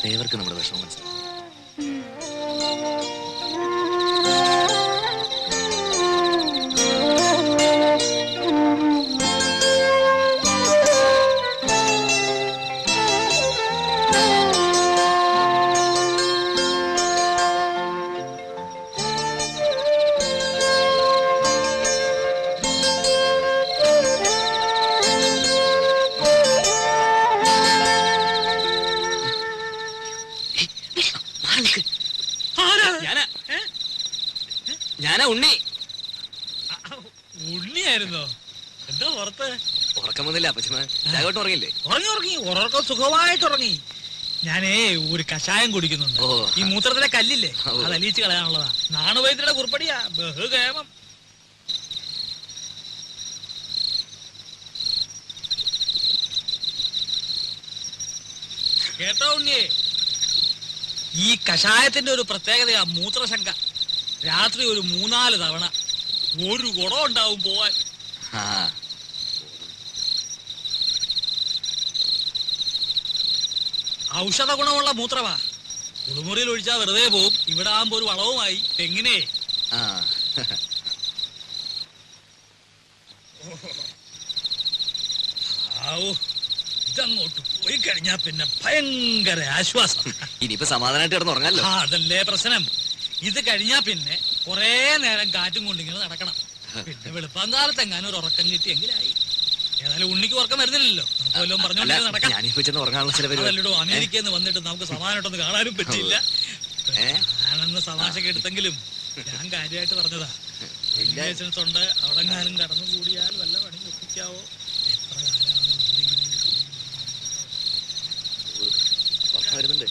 ദേവർക്ക് നമ്മുടെ വിഷമം മനസ്സിലാവും. ഞാനാ ഉണ്ണി. ഉണ്ണിയായിരുന്നോ? എന്താ പുറത്ത്? ഉറക്കം വന്നില്ല അപ്പച്ചമ്മ. രാഘവട്ടം ഉറങ്ങില്ലേ? ഉറങ്ങി ഉറക്കം സുഖമായിട്ട് ഉറങ്ങി. ഞാനേ ഒരു കഷായം കുടിക്കുന്നുണ്ട്. ഈ മൂത്രത്തിലെ കല്ലില്ലേ അത് അലിയിച്ച് കളയാനുള്ളതാ. നാണുവൈദ്യരുടെ കുറിപ്പടിയാ. ബഹുകേമം. കേട്ടോ ഉണ്ണിയെ, ഈ കഷായത്തിന്റെ ഒരു പ്രത്യേകതയാ മൂത്രശങ്ക. രാത്രി ഒരു 3-4 തവണ ഒരു കുടം ഉണ്ടാവും പോവാൻ. ഔഷധ ഗുണമുള്ള മൂത്രമാ. കുളിമുറിയിൽ ഒഴിച്ചാൽ വെറുതെ പോവും. ഇവിടെ ആകുമ്പോ ഒരു വളവുമായി. എങ്ങനെ ഇതങ്ങോട്ട് പോയി കഴിഞ്ഞാ പിന്നെ ഭയങ്കര ആശ്വാസം. ഇനിയിപ്പോ സമാധാനമായിട്ട് കിടന്ന് ഉറങ്ങാലോ. അതല്ലേ പ്രശ്നം. ഇത് കഴിഞ്ഞാ പിന്നെ കൊറേ നേരം കാറ്റും കൊണ്ടിങ്ങനെ നടക്കണം. പിന്നെ വെളുപ്പാങ്കാലത്തെങ്ങാനും ഒരു ഉറക്കം കിട്ടിയെങ്കിലായി. ഏതായാലും ഉണ്ണിക്ക് ഉറക്കം വരുന്നില്ലല്ലോ. നമുക്ക് വല്ലതും പറഞ്ഞോണ്ട് നടക്കാം. അതല്ലടോ, അമേരിക്കയിൽ നിന്ന് വന്നിട്ട് നമുക്ക് സമാധാനമായിട്ടൊന്ന് കാണാനും പറ്റിയില്ല. ഞാനെന്ന് തമാശക്ക് എടുത്തെങ്കിലും ഞാൻ കാര്യമായിട്ട് പറഞ്ഞതാ. ലൈസൻസ് ഉണ്ട്. അവിടെങ്ങാനും കടന്നു കൂടിയാൽ വല്ല പണി ഒപ്പിക്കാവോ? എത്ര കാലമാണ് വരുന്നുണ്ട്.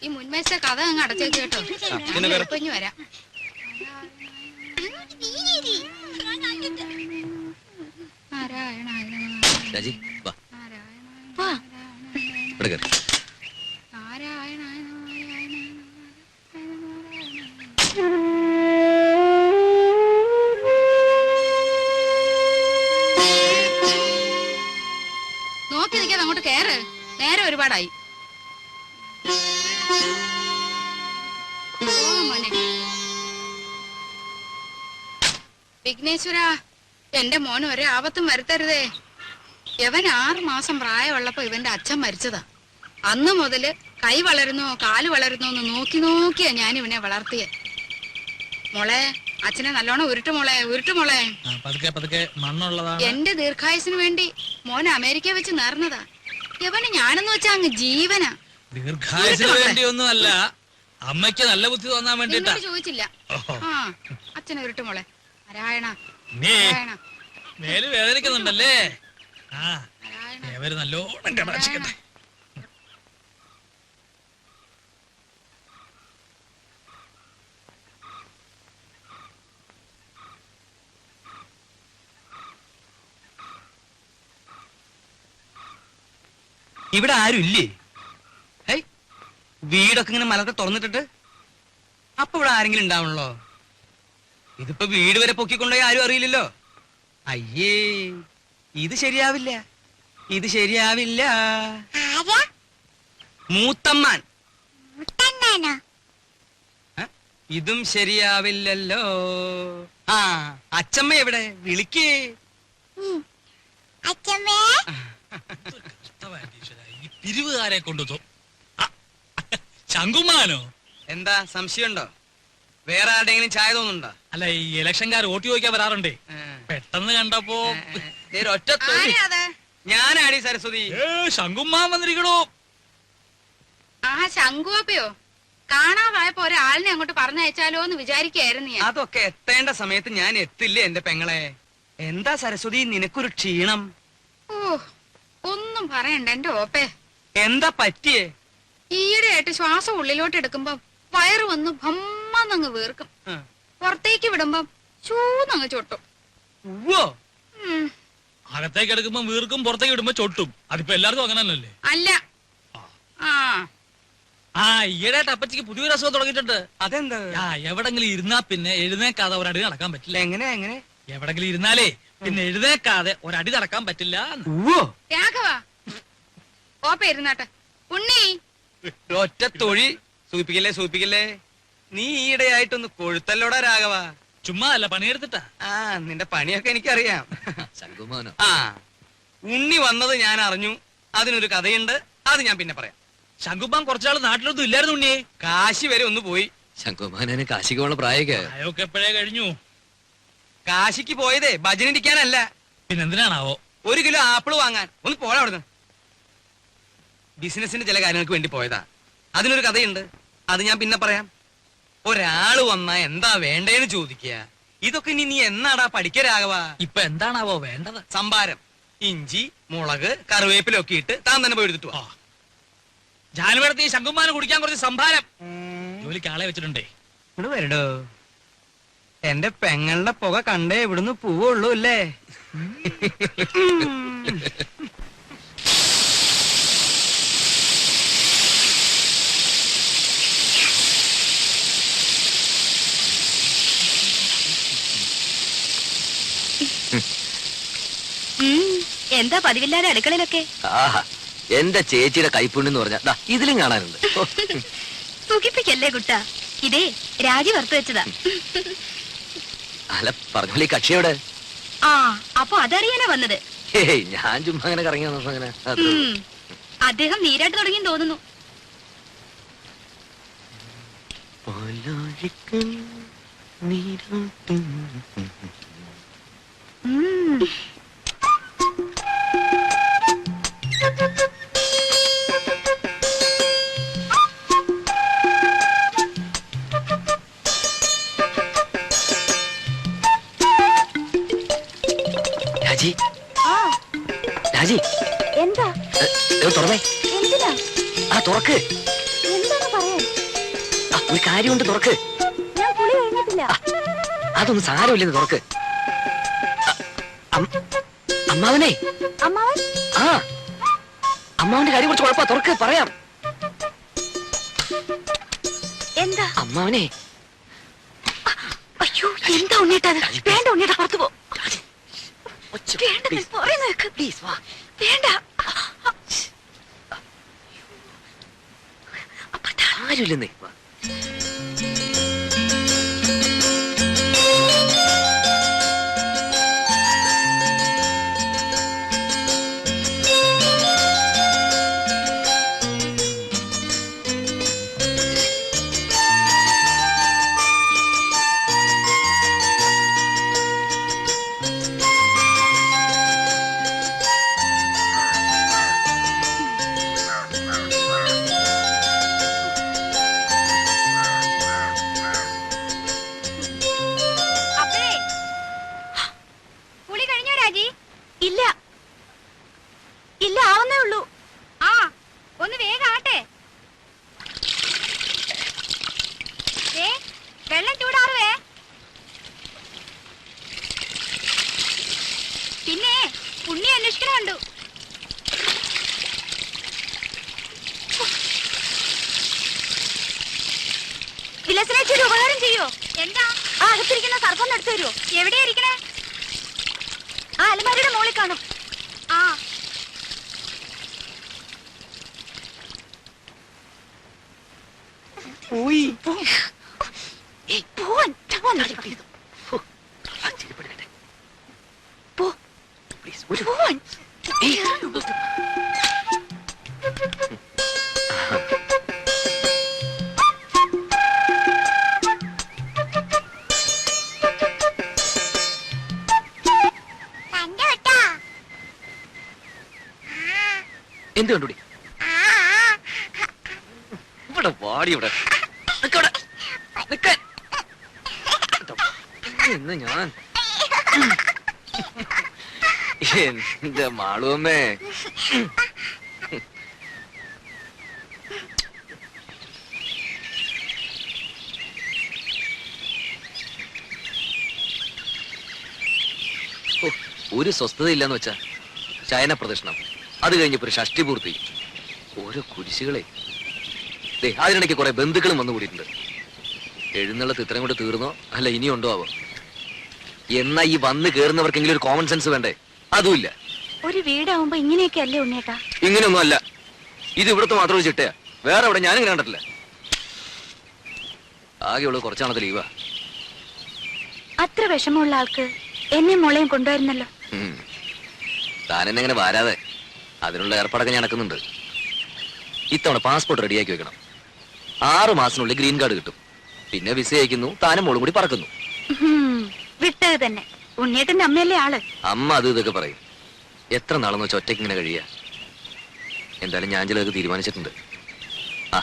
ഈ മുൻമേശ കഥ അങ്ങ് അടച്ചേക്ക് കേട്ടോ. ഇനി വരാം. നോക്കി നിൽക്കാതെ അങ്ങോട്ട് കേറ്. നേരെ ഒരുപാടായി. വിഘ്നേശ്വര, എന്റെ മോന് ഒരേ ആപത്തും വരുത്തരുതേ. ഇവൻ 6 മാസം പ്രായമുള്ളപ്പോ ഇവന്റെ അച്ഛൻ മരിച്ചതാ. അന്ന് മുതല് കൈ വളരുന്നോ കാല് വളരുന്നോ എന്ന് നോക്കി നോക്കിയാ ഞാൻ ഇവനെ വളർത്തിയെ. മോളെ, അച്ഛനെ നല്ലോണം ഉരുട്ടുമോളെ, ഉരുട്ടുമോളെ. എന്റെ ദീർഘായുസിന് വേണ്ടി മോൻ അമേരിക്ക വെച്ച് നേർന്നതാ. ഇവന് ഞാനെന്ന് വെച്ചാ അങ്ങ് ജീവനാ. ദീർഘായുസിന് വേണ്ടിയൊന്നുമല്ല, അമ്മയ്ക്ക് നല്ല ബുദ്ധി തോന്നാൻ വേണ്ടിട്ടാ. ചോദിച്ചില്ല. ആ, അച്ഛനെ ഉരുട്ടുമോളെ. നാരായണ, മേല് വേദനിക്കുന്നുണ്ടല്ലേ? ആ, നല്ലോണം കടാക്ഷിക്കട്ടെ. ഇവിടെ ആരും ഇല്ലേ? വീടൊക്കെ ഇങ്ങനെ മലത്തെ തുറന്നിട്ടിട്ട് അപ്പൊ ഇവിടെ ആരെങ്കിലും ഉണ്ടാവണല്ലോ. ഇതിപ്പോ വീട് വരെ പൊക്കിക്കൊണ്ടുപോയി ആരും അറിയില്ലല്ലോ. അയ്യേ, ഇത് ശരിയാവില്ല, ഇത് ശരിയാവില്ല. മൂത്തമ്മാൻ. ഇതും ശരിയാവില്ലല്ലോ. ആ, അച്ചമ്മ എവിടെ? വിളിക്കേ. പിരിവുകാരെ കൊണ്ടു ശങ്കുമാനോ? എന്താ സംശയമുണ്ടോ? വേറെ ആരുടെയെങ്കിലും ചായ തോന്നുന്നുണ്ടോ? അല്ല ഈ ഇലക്ഷൻകാർ വോട്ട് ചോദിക്കാൻ വരാറുണ്ടേ, പെട്ടെന്ന് കണ്ടപ്പോ ഒറ്റ ആരെയാ അത്? ഞാനാടി സരസ്വതി. ശങ്കുമ്മാൻ വന്നിരിക്കണോ? ആ ശങ്കുവപ്പയോ? കാണാതായപ്പോ ഒരാളിനെ അങ്ങോട്ട് പറഞ്ഞയച്ചാലോ എന്ന് വിചാരിക്കായിരുന്നു ഞാൻ. അതൊക്കെ എത്തേണ്ട സമയത്ത് ഞാൻ എത്തില്ലേ എന്റെ പെങ്ങളെ. എന്താ സരസ്വതി നിനക്കൊരു ക്ഷീണം? ഓ, ഒന്നും പറയണ്ട എന്റെ ഓപ്പേ. എന്താ പറ്റിയേ? ഈയിടെയായിട്ട് ശ്വാസം ഉള്ളിലോട്ട് എടുക്കുമ്പോ വയറ് വന്ന് ഭമ്മന്നങ്ങ് വീർക്കും. പുറത്തേക്ക് വിടുമ്പം ചൂന്നങ്ങ് ചൊട്ടും. ഉവ്വോ. അകത്തേക്ക് എടുക്കുമ്പോ വീർക്കും, പുറത്തേക്ക് വിടുമ്പോ ചൊട്ടും. അതിപ്പോ എല്ലാവർക്കും അങ്ങനെ തന്നെയല്ലേ? അല്ല. ആ ഈയിടെയായിട്ട് അപ്പച്ചിക്ക് പുതിയൊരു അസുഖം തുടങ്ങിയിട്ടുണ്ട്. അതെന്താ? എവിടെങ്കിലും ഇരുന്നാ പിന്നെ എഴുന്നേക്കാതെ ഒരടി നടക്കാൻ പറ്റില്ല. എങ്ങനെ എങ്ങനെ? എവിടെങ്കിലും ഇരുന്നാലേ പിന്നെ എഴുന്നേക്കാതെ ഒരടി നടക്കാൻ പറ്റില്ല. രാഘവ ഓപ്പ ഇരുന്നാട്ടെ. ഉണ്ണി ഒറ്റ തൊഴി. സൂപ്പിക്കല്ലേ. നീ ഈയിടെയായിട്ടൊന്ന് കൊഴുത്തല്ലോടാ രാഘവ. ചുമ്മാ അല്ല, പണിയെടുത്തിട്ടാ. ആ നിന്റെ പണിയൊക്കെ എനിക്കറിയാം. ശങ്കുമാനോ? ആ ഉണ്ണി വന്നത് ഞാൻ അറിഞ്ഞു. അതിനൊരു കഥയുണ്ട്, അത് ഞാൻ പിന്നെ പറയാം. ശങ്കുമ്മാൻ കുറച്ചാള് നാട്ടിലൊന്നും ഇല്ലായിരുന്നു ഉണ്ണിയെ. കാശി വരെ ഒന്ന് പോയി. ശങ്കുമാനെ കാശിക്ക് പോണ പ്രായൊക്കെ അയൊക്കെ എപ്പോഴേ കഴിഞ്ഞു. കാശിക്ക് പോയതേ ഭജനിരിക്കാനല്ല, പിന്നെന്തിനാണാവോ? 1 കിലോ ആപ്പിള് വാങ്ങാൻ. ഒന്ന് പോരാ അവിടുന്ന്. ബിസിനസിന്റെ ചില കാര്യങ്ങൾക്ക് വേണ്ടി പോയതാ. അതിനൊരു കഥയുണ്ട്, അത് ഞാൻ പിന്നെ പറയാം. ഒരാള് വന്നാ എന്താ വേണ്ടേന്ന് ചോദിക്കുക. ഇതൊക്കെ ഇനി നീ എന്നാടാ പഠിക്കരാകവാ? ഇപ്പൊ എന്താണാവോ വേണ്ടത്? സംഭാരം, ഇഞ്ചി, മുളക്, കറിവേപ്പിലൊക്കെ ഇട്ട് താൻ തന്നെ പോയി എടുത്തിട്ട് വാ. ജാനുവരത്തി ശങ്കുമ്മാന് കുടിക്കാൻ കുറച്ച് സംഭാരം. ജോലിക്ക് ആളെ വെച്ചിട്ടുണ്ടേ. ഇങ്ങോട്ട് വരടോ. എന്റെ പെങ്ങളുടെ പുക കണ്ടേ ഇവിടുന്ന് പോവുള്ളൂ അല്ലേ? എന്താ പതിവില്ലാതെ അടുക്കളയിലൊക്കെ? എന്റെ ചേച്ചിയുടെ കൈപ്പുണ്യെന്ന് പറഞ്ഞാ ഇതിലും കാണാനുണ്ട്. സുഖിപ്പിക്കല്ലേ കുട്ട, ഇതേ രാജി വറുത്തു വെച്ചതാ. അല്ല പറഞ്ഞോളി, കക്ഷിയോടെ? ആ അപ്പൊ അതറിയാനാ വന്നത്? ഞാൻ ചുമ്മാ അങ്ങനെ കറങ്ങി വന്നപ്പോ അങ്ങനെ അദ്ദേഹം നീരാട്ട് തുടങ്ങി തോന്നുന്നു. രാജി, എന്താ തുറന്നേ. എന്തിനാ? ആ തുറക്ക്. എന്താന്ന് പറയാൻ? ഒരു കാര്യമുണ്ട്, തുറക്ക്. ഞാൻ കുളി കഴിഞ്ഞിട്ടില്ല. അതൊന്നും സാരമില്ലെന്ന് തുറക്ക്. അമ്മാവനെ. അമ്മാവൻ? ആ അമ്മാവന്റെ കാര്യം കുറച്ച് കുഴപ്പ. തുറക്ക്, പറയാം. എന്താ? അമ്മാവനെ. അയ്യോ എന്താ ഉണ്ണിട്ടത്? വേണ്ട ഉണ്ണിയുടെ പുറത്തു പോ. വേണ്ട ആരുമില്ലെന്നേ. ഇല്ല, ആവുന്നേ ഉള്ളൂ. ആ ഒന്ന് വേഗാട്ടെ. വെള്ളം ചൂടാറുവേ. പിന്നെ ഉണ്ണി അന്വേഷിക്കണുണ്ടു. വിലസിനേച്ചി ഒരു ഉപകാരം ചെയ്യോ? എന്താ? ആ അകത്തിരിക്കുന്ന സർപ്പം എടുത്തു തരുമോ? എവിടെയാ ഇരിക്കണേ? ആ അലമാരിയുടെ മുകളിൽ കാണും. ആ പോയി. എന്ത് കണ്ടുപിടി? ഇവിടെ വാടി ഇവിടെ. നിക്കവിടെ. നിക്കാൻ. ഇന്ന് ഞാൻ എന്റെ മാളുവമ്മേ. ഒരു സ്വസ്ഥത ഇല്ലെന്ന് വെച്ചാ ശയന പ്രദക്ഷിണം, അത് കഴിഞ്ഞപ്പോ ഒരു ഷഷ്ടി പൂർത്തി, ഓരോ കുരിശുകളെ. അതിനിടയ്ക്ക് കുറെ ബന്ധുക്കളും വന്നു കൂടിയിട്ടുണ്ട്. എഴുന്നള്ളത്ത് ഇത്രയും കൂടെ തീർന്നോ അല്ല ഇനിയുണ്ടോ ആവോ? എന്നാ ഈ വന്ന് കേറുന്നവർക്കെങ്കിലും ഒരു കോമൺ സെൻസ് വേണ്ടേ? അതുമില്ല. ഒരു വീടാവുമ്പോ ഇങ്ങനെയൊക്കെ അല്ലേ ഉണ്ണേട്ടാ? ഇങ്ങനെയൊന്നും അല്ല. ഇത് ഇവിടുത്തെ മാത്രം ഒരു ചിട്ടയാ. വേറെ എവിടെ ഞാനിങ്ങനെ കണ്ടിട്ടില്ല. ആകെയുള്ളത് കുറച്ചാണത് ലീവാ. അത്ര വിഷമമുള്ള ആൾക്ക് എന്നെ മോളെയും കൊണ്ടുവരുന്നല്ലോ. താനെന്നെ ഇങ്ങനെ വരാതെ അതിനുള്ള ഏർപ്പാടൊക്കെ ഞാൻ നടക്കുന്നുണ്ട്. ഇത്തവണ പാസ്പോർട്ട് റെഡിയാക്കി വെക്കണം. 6 മാസത്തിനുള്ളിൽ ഗ്രീൻ കാർഡ് കിട്ടും. പിന്നെ വിസ അയക്കുന്നു, താനും മോളും കൂടി പറക്കുന്നു. വിട്ടത് തന്നെ. ഉണ്ണിയേട്ടന്റെ അമ്മയല്ലേ ആള്. അമ്മ അത് ഇതൊക്കെ പറയും. എത്ര നാളെന്ന് വെച്ചാൽ ഒറ്റയ്ക്ക് ഇങ്ങനെ കഴിയാ? എന്തായാലും ഞാൻ ചിലതൊക്കെ തീരുമാനിച്ചിട്ടുണ്ട്. ആ,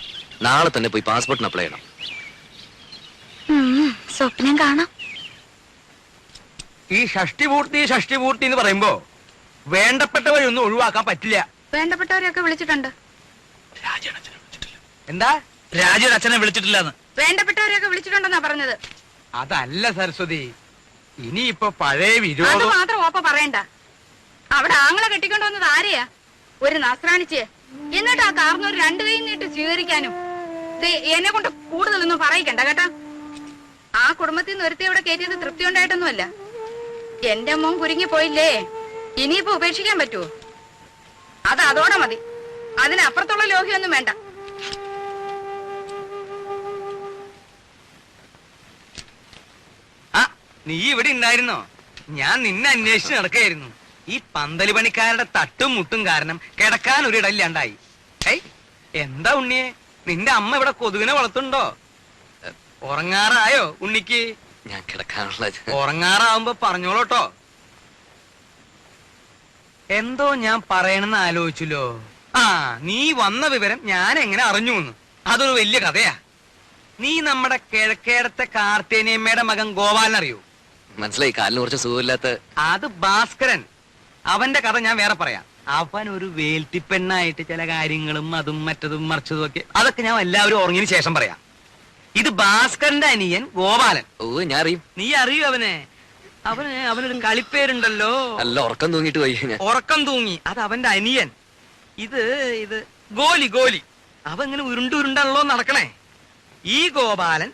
നാളെ തന്നെ പോയി പാസ്പോർട്ടിന് അപ്ലൈ ചെയ്യണം. സ്വപ്നം കാണാം. ഈ ഷഷ്ടിപൂർത്തി എന്ന് പറയുമ്പോ വേണ്ടപ്പെട്ടവരൊന്നും ഒഴിവാക്കാൻ പറ്റില്ല. വേണ്ടപ്പെട്ടവരെയൊക്കെ വിളിച്ചിട്ടുണ്ട്. എന്താ? രാജയുടെ അച്ഛനെ വിളിച്ചിട്ടില്ലെന്ന്. വേണ്ടപ്പെട്ടവരെയൊക്കെ വിളിച്ചിട്ടുണ്ടെന്നാ പറഞ്ഞത്. അതല്ല സരസ്വതി, ഇനിയിപ്പോ പഴയ അത് വിരോധം മാത്രം ഓപ്പ പറയണ്ട. അവിടെ ആങ്ങളെ കെട്ടിക്കൊണ്ടുവന്നത് ആരെയാ? ഒരു നസ്രാണിച്ച്. എന്നിട്ട് ആ കാർന്നൊരു 2 കൈ നീട്ട് സ്വീകരിക്കാനും. എന്നെ കൊണ്ട് കൂടുതലൊന്നും പറയിക്കണ്ട കേട്ടാ. ആ കുടുംബത്തിൽ നിന്ന് ഒരുത്തി അവിടെ കയറ്റിയത് തൃപ്തി ഉണ്ടായിട്ടൊന്നുമല്ല. എന്റെ മോൻ കുരുങ്ങി പോയില്ലേ, ഇനിയിപ്പോ ഉപേക്ഷിക്കാൻ പറ്റുമോ? അത് അതോടെ മതി. അതിനപ്പുറത്തുള്ള ലോഹ്യൊന്നും വേണ്ട. ആ, നീ ഇവിടെ ഉണ്ടായിരുന്നോ? ഞാൻ നിന്നെ അന്വേഷിച്ച് നടക്കായിരുന്നു. ഈ പന്തല് പണിക്കാരുടെ തട്ടും മുട്ടും കാരണം കിടക്കാൻ ഒരു ഇടയില്ലാണ്ടായി. ഏയ്, എന്താ ഉണ്ണിയെ, നിന്റെ അമ്മ ഇവിടെ കൊതുകിനെ വളർത്തുണ്ടോ? ഉറങ്ങാറായോ ഉണ്ണിക്ക്? ഞാൻ കിടക്കാനുള്ള ഉറങ്ങാറാവുമ്പോ പറഞ്ഞോളൂട്ടോ. എന്തോ ഞാൻ പറയണെന്ന് ആലോചിച്ചല്ലോ. ആ, നീ വന്ന വിവരം ഞാൻ എങ്ങനെ അറിഞ്ഞു എന്ന്. അതൊരു വലിയ കഥയാ. നീ നമ്മുടെ കിഴക്കേടത്തെ കാർത്തേനിയമ്മയുടെ മകൻ ഗോപാലൻ അറിയൂ? മനസ്സിലായി. കാലിന് കുറച്ച് സുഖമില്ലാത്ത. അത് ഭാസ്കരൻ. അവന്റെ കഥ ഞാൻ വേറെ പറയാം. അവൻ ഒരു വേൽത്തിപ്പെണ്ണായിട്ട് ചില കാര്യങ്ങളും അതും മറ്റതും മറിച്ചതും ഒക്കെ, അതൊക്കെ ഞാൻ എല്ലാവരും ഉറങ്ങിയതിന് ശേഷം പറയാം. ഇത് ഭാസ്കരന്റെ അനിയൻ ഗോപാലൻ. ഓ, ഞാൻ അറിയും. നീ അറിയൂ അവനെ? അവനൊരു കളിപ്പേരുണ്ടല്ലോ. നല്ല ഉറക്കം തൂങ്ങിട്ട് പോയി ഞാൻ. ഉറക്കം തൂങ്ങി. അത് അവന്റെ അനിയൻ. ഇത് ഗോലി. അവൻ ഇങ്ങനെ ഉരുണ്ടാണല്ലോ നടക്കണേ. ഈ ഗോപാലൻ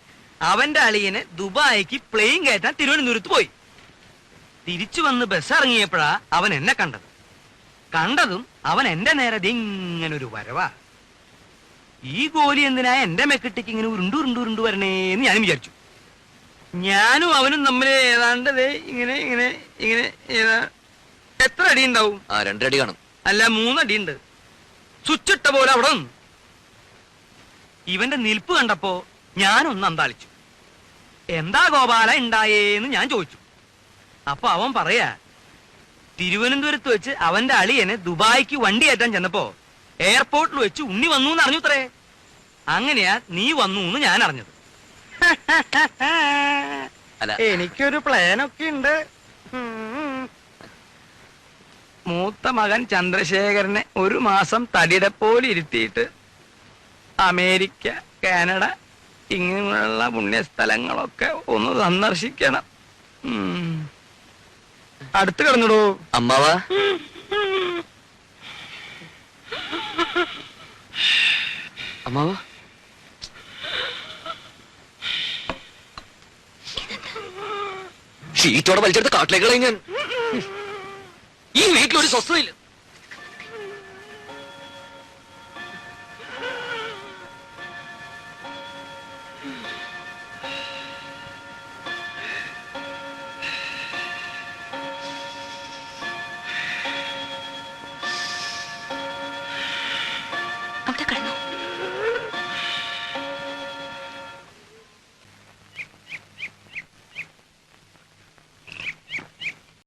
അവന്റെ അളിയനെ ദുബായിക്ക് പ്ലെയിൻ കയറ്റാൻ തിരുവനന്തപുരത്ത് പോയി. തിരിച്ചു വന്ന് ബസ് ഇറങ്ങിയപ്പോഴാ അവൻ എന്നെ കണ്ടതും അവൻ എന്റെ നേരെ ഇങ്ങനൊരു വരവാ. ഈ ഗോലി എന്തിനാ എന്റെ മെക്കിട്ടേക്ക് ഇങ്ങനെ ഉരുണ്ടു വരണേന്ന് ഞാനും വിചാരിച്ചു. ഞാനും അവനും തമ്മിൽ ഏതാണ്ട് ഇങ്ങനെ എത്ര അടി ഉണ്ടാവും? 2 അടി കാണും. അല്ല, 3 അടിയുണ്ട്. സ്വിച്ചിട്ട പോലെ അവിടെ നിന്നു. ഇവന്റെ നിൽപ്പ് കണ്ടപ്പോ ഞാനൊന്ന് അന്താളിച്ചു. എന്താ ഗോപാല ഉണ്ടായേന്ന് ഞാൻ ചോദിച്ചു. അപ്പൊ അവൻ പറയാ, തിരുവനന്തപുരത്ത് വെച്ച് അവന്റെ അളിയനെ ദുബായിക്ക് വണ്ടി കയറ്റാൻ ചെന്നപ്പോ എയർപോർട്ടിൽ വെച്ച് ഉണ്ണി വന്നു എന്ന് അറിഞ്ഞുത്രേ. അങ്ങനെയാ നീ വന്നു എന്ന് ഞാൻ അറിഞ്ഞത്. എനിക്കൊരു പ്ലാനൊക്കെ ഉണ്ട്. മൂത്ത മകൻ ചന്ദ്രശേഖരനെ 1 മാസം തടിയുടെ പോലെ ഇരുത്തിയിട്ട് അമേരിക്ക, കാനഡ ഇങ്ങനെയുള്ള പുണ്യസ്ഥലങ്ങളൊക്കെ ഒന്ന് സന്ദർശിക്കണം. അടുത്ത് കിടന്നിടൂ അമ്മാവാ. അമ്മാവാ, ഷീറ്റോടെ വലിച്ചെടുത്ത് കാട്ടിലേക്ക് കളയും ഞാൻ. ഈ വീട്ടിലൊരു സ്വസ്ഥതയില്ല.